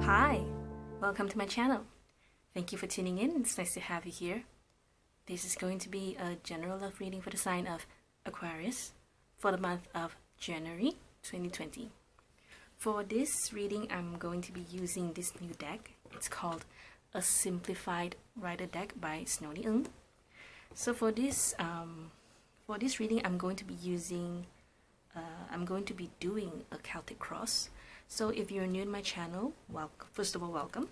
Hi, welcome to my channel. Thank you for tuning in. It's nice to have you here. This is going to be a general love reading for the sign of Aquarius for the month of January 2020. For this reading, I'm going to be using this new deck. It's called a Simplified Rider deck by Snowny. So for this reading, I'm going to be doing a Celtic cross. So if you're new to my channel, first of all, welcome.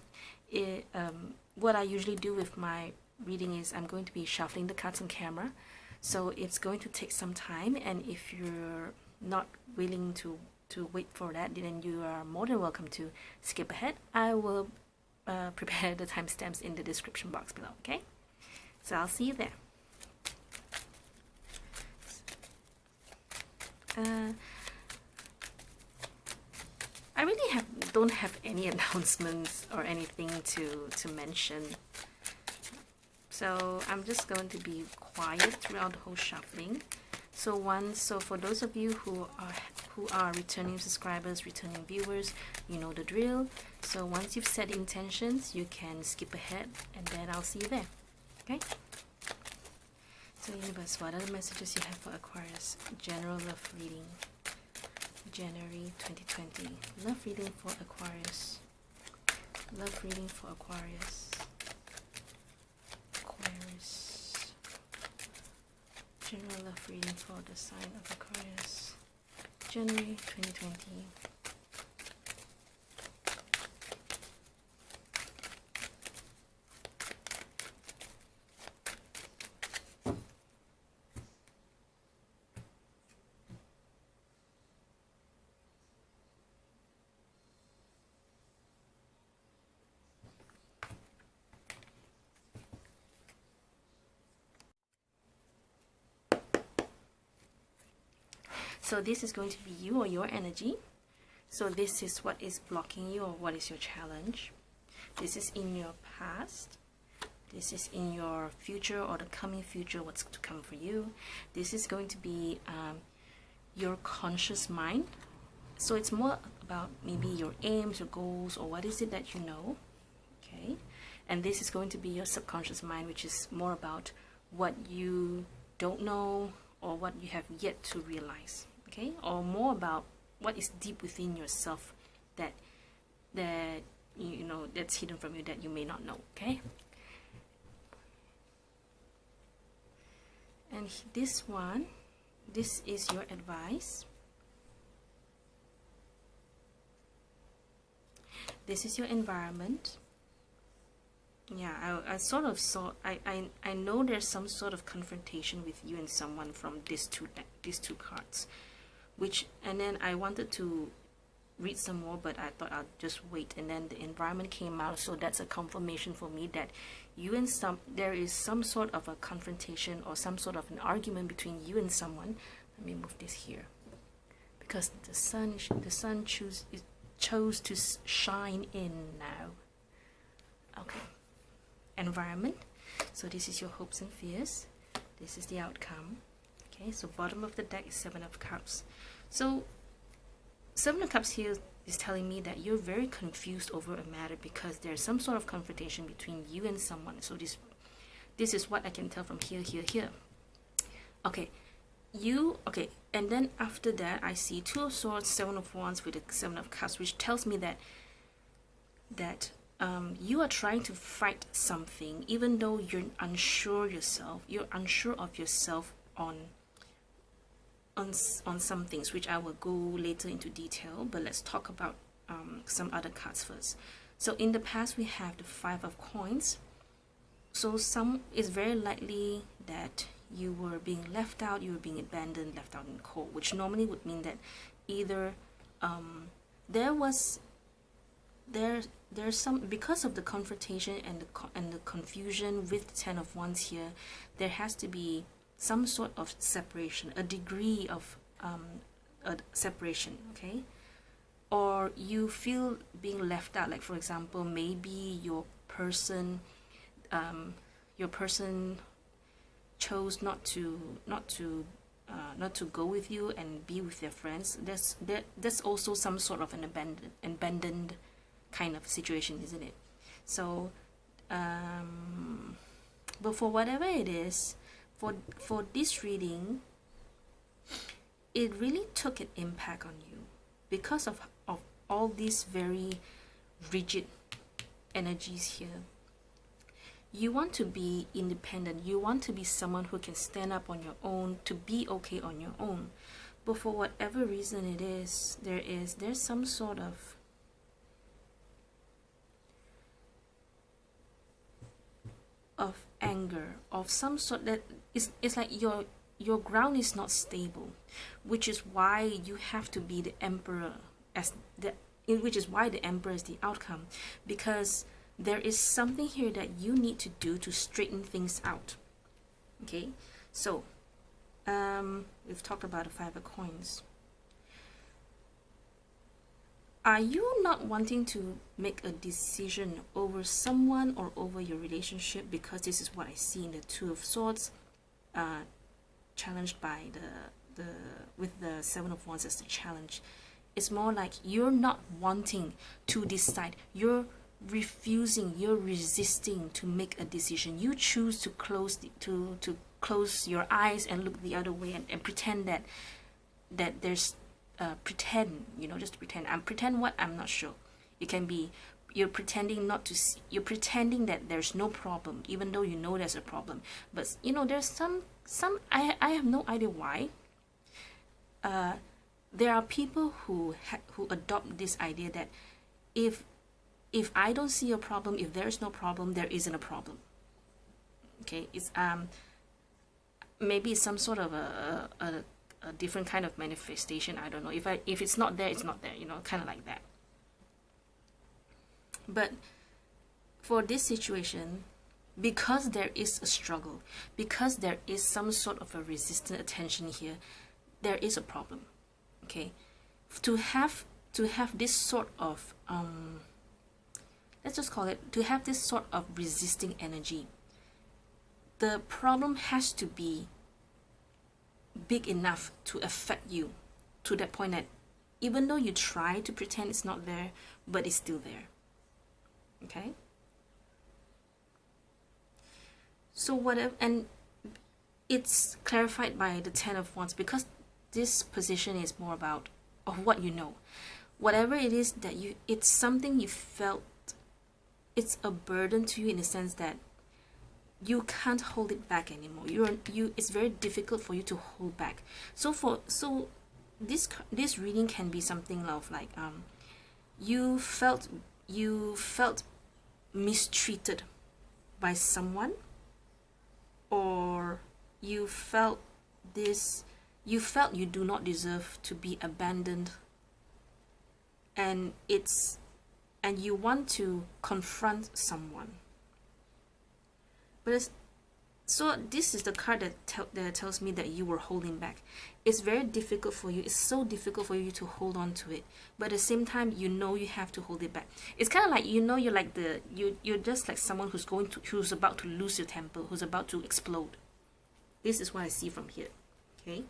What I usually do with my reading is I'm going to be shuffling the cards on camera. So it's going to take some time, and if you're not willing to wait for that, then you are more than welcome to skip ahead. I will prepare the timestamps in the description box below, okay? So I'll see you there. I really don't have any announcements or anything to mention, so I'm just going to be quiet throughout the whole shuffling. So for those of you who are returning subscribers, returning viewers, you know the drill. So once you've set intentions, you can skip ahead, and then I'll see you there. Okay? So universe, what are the messages you have for Aquarius? General love reading, January 2020. Love reading for Aquarius. Love reading for Aquarius. Aquarius. General love reading for the sign of Aquarius. January 2020. So this is going to be you or your energy. So this is what is blocking you, or what is your challenge. This is in your past. This is in your future or the coming future, what's to come for you. This is going to be your conscious mind. So it's more about maybe your aims, your goals, or what is it that you know. Okay. And this is going to be your subconscious mind, which is more about what you don't know or what you have yet to realize. Okay, or more about what is deep within yourself that you know that's hidden from you that you may not know. Okay, and this is your advice. This is your environment. Yeah, I sort of saw. I know there's some sort of confrontation with you and someone from these two cards. And then I wanted to read some more, but I thought I'll just wait, and then the environment came out, so that's a confirmation for me that there is some sort of a confrontation or some sort of an argument between you and someone. Let me move this here, because the sun chose to shine in now. Okay, environment. So this is your hopes and fears. This is the outcome. Okay, so bottom of the deck is Seven of Cups. So Seven of Cups here is telling me that you're very confused over a matter because there's some sort of confrontation between you and someone. So this is what I can tell from here. Okay, and then after that I see Two of Swords, Seven of Wands with the Seven of Cups, which tells me that you are trying to fight something, even though you're unsure of yourself on some things, which I will go later into detail, but let's talk about some other cards first. So in the past we have the Five of Coins. So it's very likely that you were being left out, you were being abandoned, left out in the cold, which normally would mean that either there's some, because of the confrontation and the confusion with the Ten of Wands here, there has to be some sort of separation, a degree of a separation, okay? Or you feel being left out, like for example, maybe your person chose not to go with you and be with their friends. There's also some sort of an abandoned kind of situation, isn't it? So but for whatever it is, for this reading, it really took an impact on you because of all these very rigid energies here. You want to be independent. You want to be someone who can stand up on your own, to be okay on your own. But for whatever reason it is, there's some sort of anger, of some sort, that it's like your ground is not stable, which is why you have to be the emperor, which is why the emperor is the outcome, because there is something here that you need to do to straighten things out. Okay, so we've talked about the 5 of coins. Are you not wanting to make a decision over someone or over your relationship? Because this is what I see in the 2 of Swords, challenged by with the 7 of Wands as the challenge. It's more like you're not wanting to decide. You're refusing. You're resisting to make a decision. You choose to close to close your eyes and look the other way and pretend that there's pretend, you know, just pretend. Pretend what? I'm not sure. It can be you're pretending not to see, you're pretending that there's no problem, even though you know there's a problem. But you know, there's some I have no idea why. There are people who adopt this idea that if I don't see a problem, if there is no problem, there isn't a problem. Okay, it's maybe it's some sort of a different kind of manifestation. I don't know. If it's not there, it's not there, you know, kind of like that. But for this situation, because there is a struggle, because there is some sort of a resistant attention here, there is a problem. Okay, to have this sort of let's just call it, to have this sort of resisting energy, the problem has to be big enough to affect you to that point that even though you try to pretend it's not there, but it's still there. Okay, so whatever, and it's clarified by the 10 of Wands, because this position is more about of what you know. Whatever it is that it's something you felt, it's a burden to you in the sense that you can't hold it back anymore. It's very difficult for you to hold back. So this reading can be something of like you felt mistreated by someone, or you felt you do not deserve to be abandoned, and you want to confront someone. But so this is the card that tells me that you were holding back. It's very difficult for you. It's so difficult for you to hold on to it. But at the same time, you know you have to hold it back. It's kind of like, you know, you're like you're just like someone who's about to lose your temper, who's about to explode. This is what I see from here. Okay.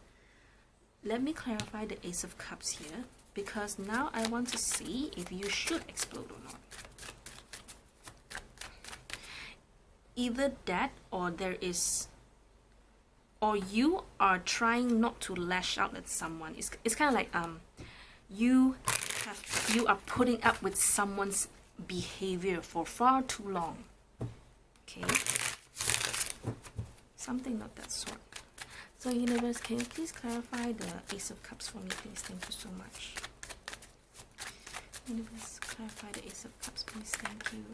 Let me clarify the Ace of Cups here, because now I want to see if you should explode or not. Either that, or you are trying not to lash out at someone. It's kind of like you are putting up with someone's behavior for far too long. Okay, something of that sort. So universe, can you please clarify the Ace of Cups for me, please? Thank you so much. Universe, clarify the Ace of Cups, please. Thank you.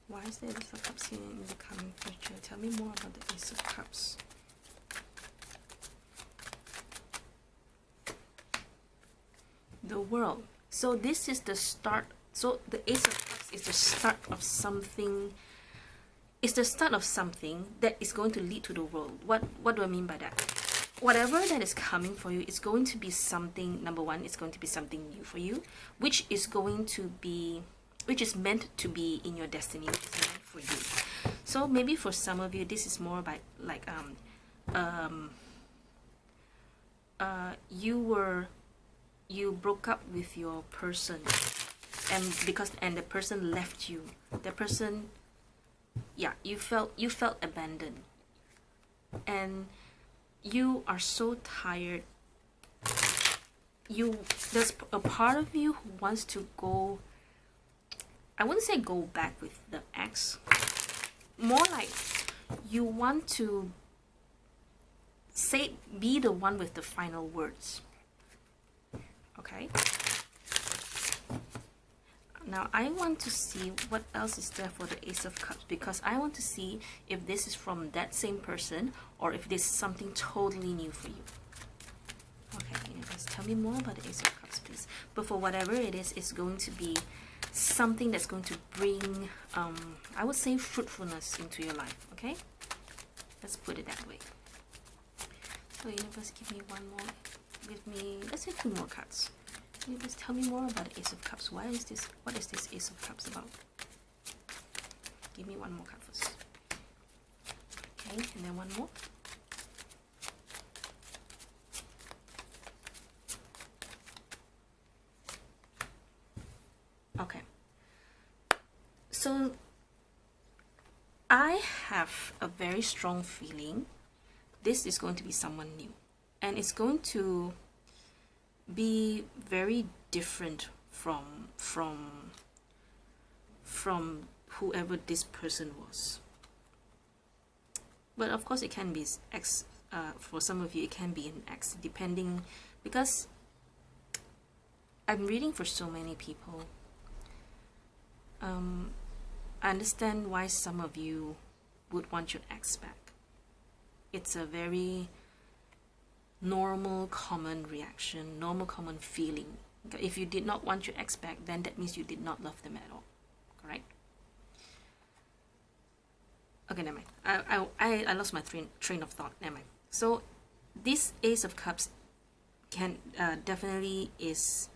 Why is the Ace of Cups here in the coming future? Tell me more about the Ace of Cups. The World. So this is the start. So the Ace of Cups is the start of something. It's the start of something that is going to lead to the world. What do I mean by that? Whatever that is coming for you is going to be something, number one, it's going to be something new for you, which is meant to be in your destiny, which is meant for you. So maybe for some of you, this is more about like you broke up with your person, and the person left you. The person, yeah, you felt abandoned, and you are so tired. There's a part of you who wants to go, I wouldn't say go back with the ex, more like you want to be the one with the final words. Okay, now I want to see what else is there for the Ace of Cups, because I want to see if this is from that same person or if this is something totally new for you. Okay, universe, tell me more about the Ace of Cups, please. But for whatever it is, it's going to be something that's going to bring, I would say, fruitfulness into your life. Okay, let's put it that way. So universe, give me one more. Give me, let's say 2 more cards. Universe, tell me more about the Ace of Cups. What is this Ace of Cups about? Give me one more card first. Okay, and then one more. Okay, so I have a very strong feeling this is going to be someone new, and it's going to be very different from whoever this person was. But of course it can be ex, for some of you it can be an ex, depending, because I'm reading for so many people. I understand why some of you would want your ex back. It's a very normal, common reaction, normal, common feeling. If you did not want your ex back, then that means you did not love them at all. Correct? Okay, never mind. I lost my train of thought. Never mind. So this Ace of Cups can definitely is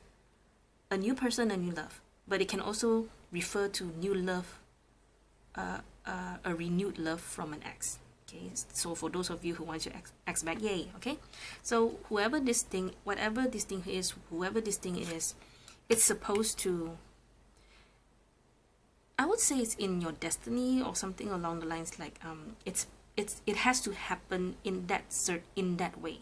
a new person, a new love, but it can also refer to new love, a renewed love from an ex. Okay, so for those of you who want your ex back, yay. Okay, so whatever this thing is, it's supposed to, I would say it's in your destiny or something along the lines, like it has to happen in that way.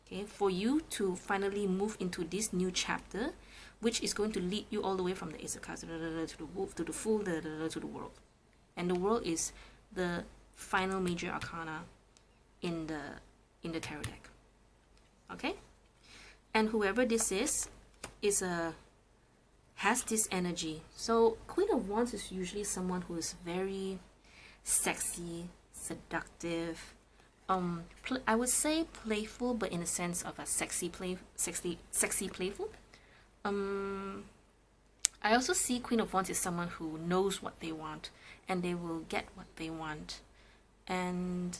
Okay, for you to finally move into this new chapter, which is going to lead you all the way from the Ace of Cups to the Wolf, to the Fool, to the World. And the World is the final major arcana in the tarot deck. Okay, and whoever this is has this energy. So Queen of Wands is usually someone who is very sexy, seductive, I would say playful, but in a sense of a sexy playful. I also see Queen of Wands is someone who knows what they want, and they will get what they want, and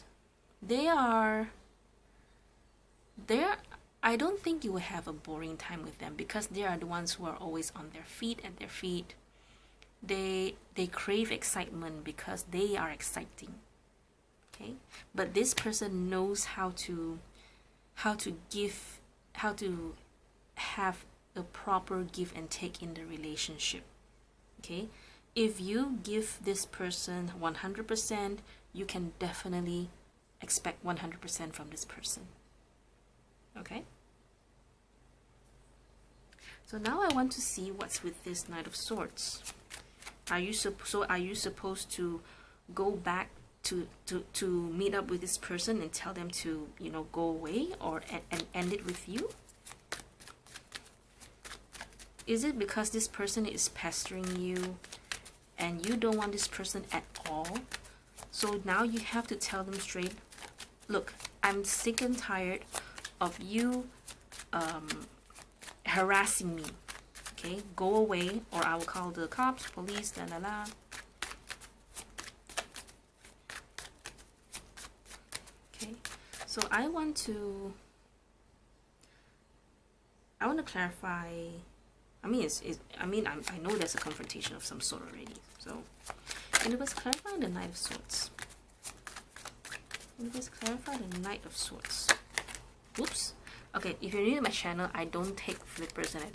I don't think you will have a boring time with them, because they are the ones who are always on their feet, at their feet. They crave excitement because they are exciting. Okay, but this person knows how to have a proper give and take in the relationship. Okay, if you give this person 100%, you can definitely expect 100% from this person. Okay, so now I want to see what's with this Knight of Swords. Are you supposed to go back to meet up with this person and tell them to, you know, go away, or and end it with you? Is it because this person is pestering you and you don't want this person at all? So now you have to tell them straight, look, I'm sick and tired of you harassing me. Okay, go away, or I will call the cops, police, la la la. Okay, so I want to clarify. I mean, I know there's a confrontation of some sort already. So, universe, clarify the Knight of Swords. Universe, clarify the Knight of Swords. Oops. Okay, if you're new to my channel, I don't take flippers and I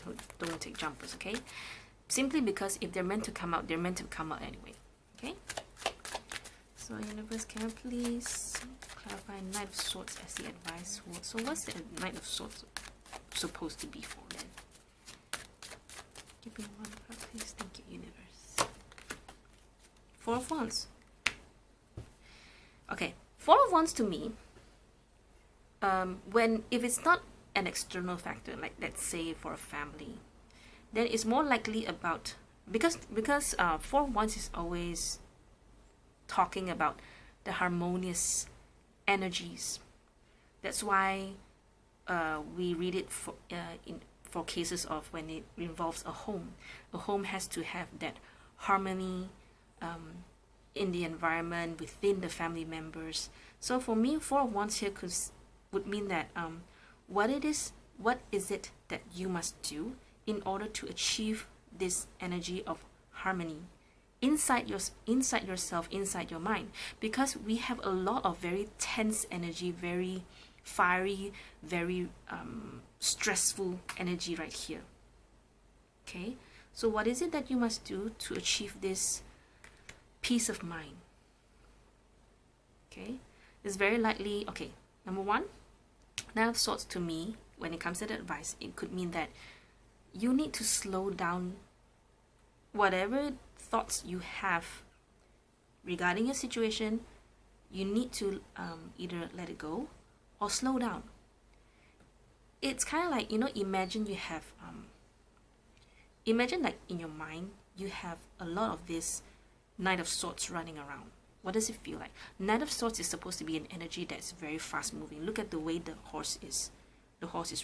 don't take jumpers. Okay, simply because if they're meant to come out, they're meant to come out anyway. Okay? So universe, can you please clarify Knight of Swords as the advice word? So what's the Knight of Swords supposed to be for then? Give me one card, please. Thank you, universe. Four of Wands. Okay, Four of Wands to me, if it's not an external factor, like let's say for a family, then it's more likely about, because Four of Wands is always talking about the harmonious energies. That's why we read it for cases of when it involves a home. A home has to have that harmony in the environment, within the family members. So for me, Four of Wands here would mean that what is it that you must do in order to achieve this energy of harmony inside yourself, inside your mind, because we have a lot of very tense energy, very fiery, very stressful energy right here. Okay, so what is it that you must do to achieve this peace of mind? Okay, it's very likely, okay, number one, Knight of Swords to me, when it comes to the advice, it could mean that you need to slow down whatever thoughts you have regarding a situation. You need to either let it go or slow down. It's kind of like, you know, imagine you have imagine like in your mind you have a lot of this Knight of Swords running around. What does it feel like? Knight of Swords is supposed to be an energy that's very fast moving. Look at the way the horse is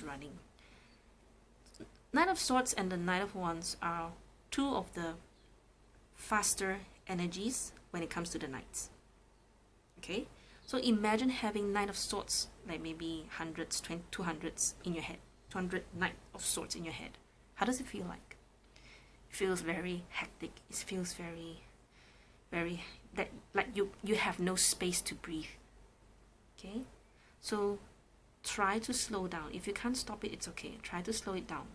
running. Knight of Swords and the Knight of Wands are two of the faster energies when it comes to the knights. Okay, so imagine having Knight of Swords, like maybe hundreds, 200s in your head, 200 Knight of Swords in your head. How does it feel like? It feels very hectic. It feels very that like you have no space to breathe. Okay, so try to slow down. If you can't stop it, it's okay. Try to slow it down.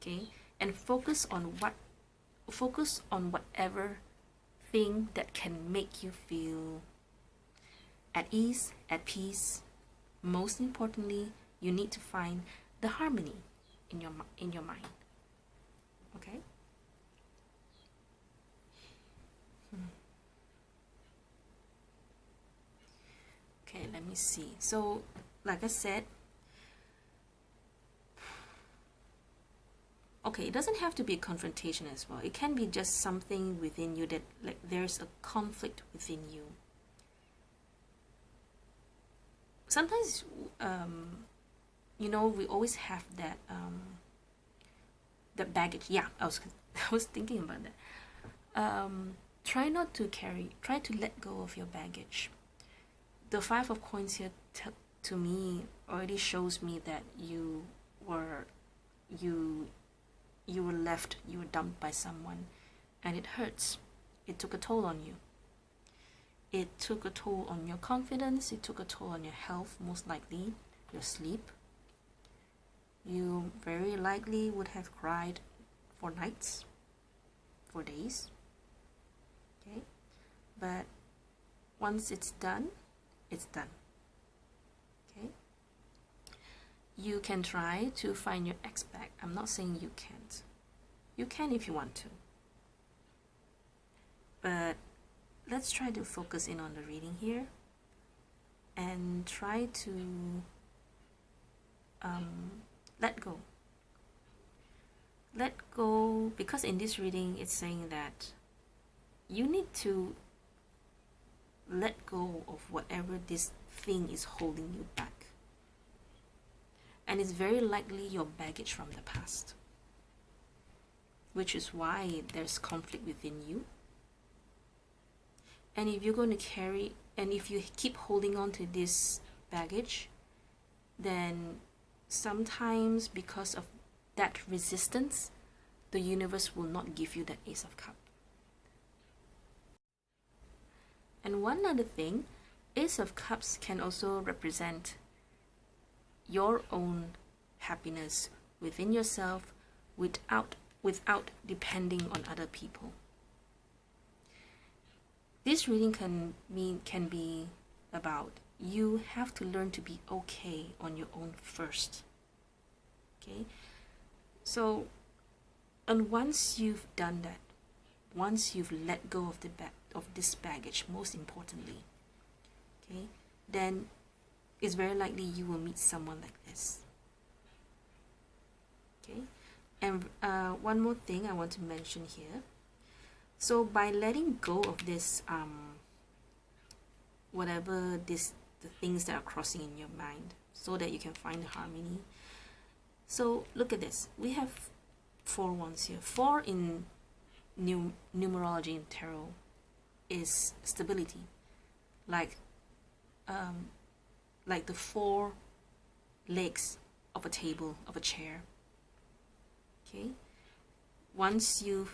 Okay, and focus on whatever thing that can make you feel at ease, at peace. Most importantly, you need to find the harmony in your mind. Okay. Okay, let me see. So, like I said, okay, it doesn't have to be a confrontation as well. It can be just something within you that, like, there's a conflict within you. Sometimes, you know, we always have that that baggage. Yeah, I was thinking about that. Try to let go of your baggage. The Five of Coins here to me already shows me that you were left, you were dumped by someone, and it hurts. It took a toll on you. It took a toll on your confidence. It took a toll on your health, most likely your sleep. You very likely would have cried for nights, for days. Okay, but once it's done, it's done. Okay, you can try to find your ex back. I'm not saying you can't. You can if you want to. But let's try to focus in on the reading here and try to let go. Let go, because in this reading it's saying that you need to let go of whatever this thing is holding you back. And it's very likely your baggage from the past, which is why there's conflict within you. And if you're going to carry, and if you keep holding on to this baggage, then sometimes because of that resistance, the universe will not give you that Ace of Cups. And one other thing, Ace of Cups can also represent your own happiness within yourself without without depending on other people. This reading can be about you have to learn to be okay on your own first. Okay, so, and once you've done that, once you've let go of this baggage, most importantly, okay, then it's very likely you will meet someone like this. Okay, and one more thing I want to mention here. So by letting go of this whatever the things that are crossing in your mind, so that you can find harmony. So look at this, we have 4 wands here. 4 in numerology in tarot is stability, like the 4 legs of a table, of a chair. Okay, once you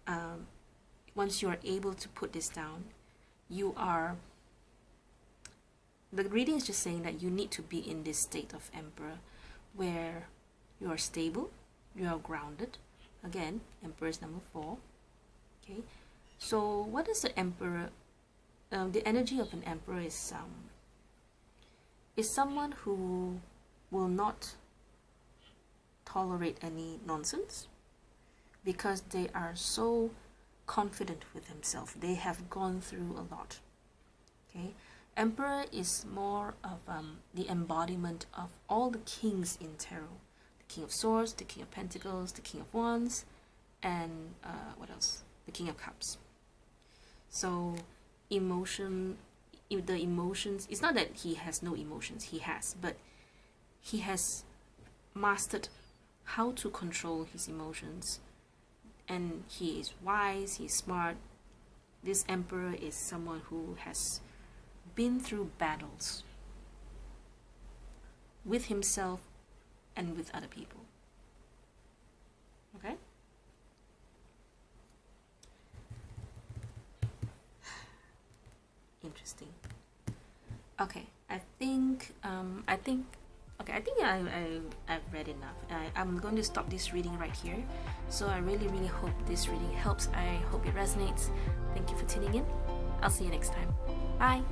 are able to put this down, the reading is just saying that you need to be in this state of Emperor where you are stable, you are grounded. Again, Emperor is number 4. Okay, so what is the Emperor? The energy of an Emperor is someone who will not tolerate any nonsense, because they are so confident with themselves. They have gone through a lot. Okay, Emperor is more of the embodiment of all the kings in tarot. The King of Swords, the King of Pentacles, the King of Wands, and what else? The King of Cups. So the emotions, it's not that he has no emotions, he has, but he has mastered how to control his emotions, and he is wise, he's smart. This Emperor is someone who has been through battles with himself and with other people. Okay? Interesting. Okay, I think I've read enough. I'm going to stop this reading right here. So I really hope this reading helps. I hope it resonates. Thank you for tuning in. I'll see you next time. Bye.